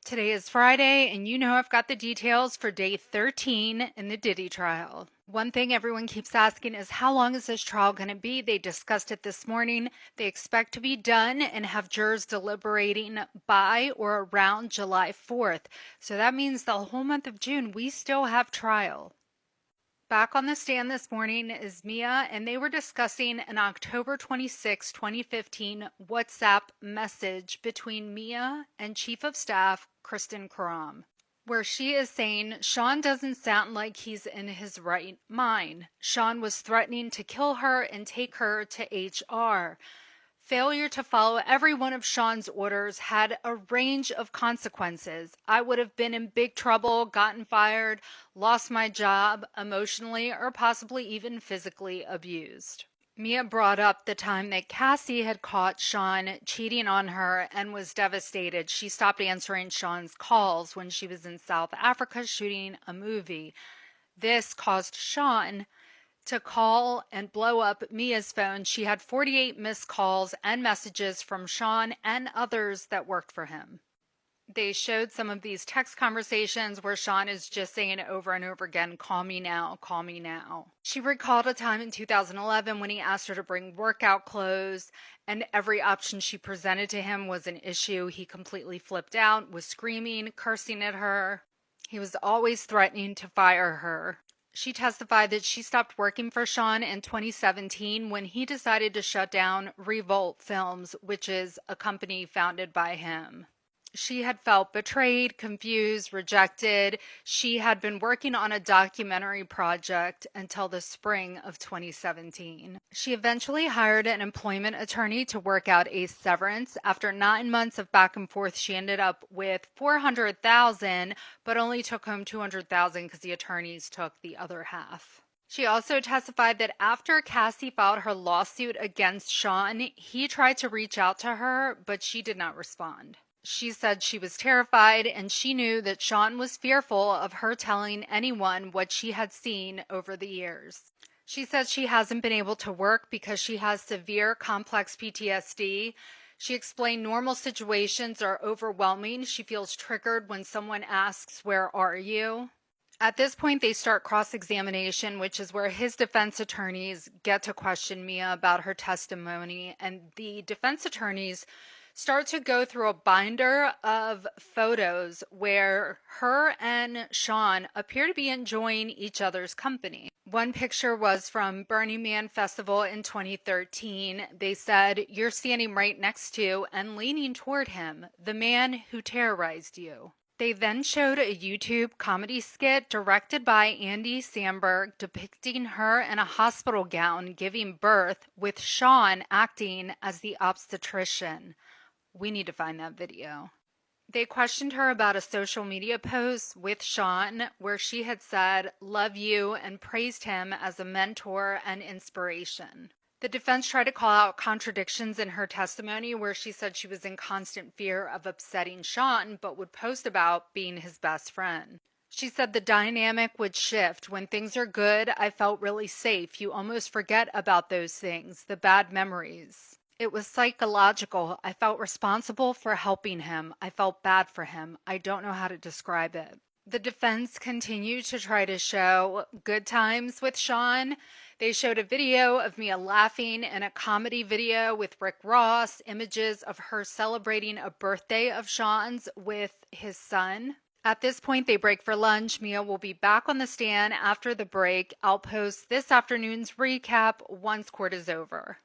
Today is Friday, and you know I've got the details for day 13 in the Diddy trial. One thing everyone keeps asking is how long is this trial going to be? They discussed it this morning. They expect to be done and have jurors deliberating by or around July 4th. So that means the whole month of June, we still have trial. Back on the stand this morning is Mia, and they were discussing an October 26, 2015 WhatsApp message between Mia and Chief of Staff Kristen Karam, where she is saying Sean doesn't sound like he's in his right mind. Sean was threatening to kill her and take her to HR. Failure to follow every one of Sean's orders had a range of consequences. I would have been in big trouble, gotten fired, lost my job, emotionally or possibly even physically abused. Mia brought up the time that Cassie had caught Sean cheating on her and was devastated. She stopped answering Sean's calls when she was in South Africa shooting a movie. This caused Sean to call and blow up Mia's phone. She had 48 missed calls and messages from Sean and others that worked for him. They showed some of these text conversations where Sean is just saying over and over again, call me now, call me now. She recalled a time in 2011 when he asked her to bring workout clothes, and every option she presented to him was an issue. He completely flipped out, was screaming, cursing at her. He was always threatening to fire her. She testified that she stopped working for Sean in 2017 when he decided to shut down Revolt Films, which is a company founded by him. She had felt betrayed, confused, rejected. She had been working on a documentary project until the spring of 2017. She eventually hired an employment attorney to work out a severance. After 9 months of back and forth, she ended up with $400,000, but only took home $200,000 because the attorneys took the other half. She also testified that after Cassie filed her lawsuit against Sean, he tried to reach out to her, but she did not respond. She said she was terrified and she knew that Sean was fearful of her telling anyone what she had seen over the years. She says she hasn't been able to work because she has severe complex PTSD. She explained normal situations are overwhelming. She feels triggered when someone asks, "Where are you?" At this point, they start cross-examination, which is where his defense attorneys get to question Mia about her testimony, and the defense attorneys start to go through a binder of photos where her and Sean appear to be enjoying each other's company. One picture was from Burning Man Festival in 2013. They said, "You're standing right next to and leaning toward him, the man who terrorized you." They then showed a YouTube comedy skit directed by Andy Samberg depicting her in a hospital gown giving birth with Sean acting as the obstetrician. We need to find that video. They questioned her about a social media post with Sean where she had said, "Love you," and praised him as a mentor and inspiration. The defense tried to call out contradictions in her testimony where she said she was in constant fear of upsetting Sean, but would post about being his best friend. She said the dynamic would shift. When things are good, I felt really safe. You almost forget about those things, the bad memories. It was psychological. I felt responsible for helping him. I felt bad for him. I don't know how to describe it. The defense continued to try to show good times with Sean. They showed a video of Mia laughing in a comedy video with Rick Ross, images of her celebrating a birthday of Sean's with his son. At this point, they break for lunch. Mia will be back on the stand after the break. I'll post this afternoon's recap once court is over.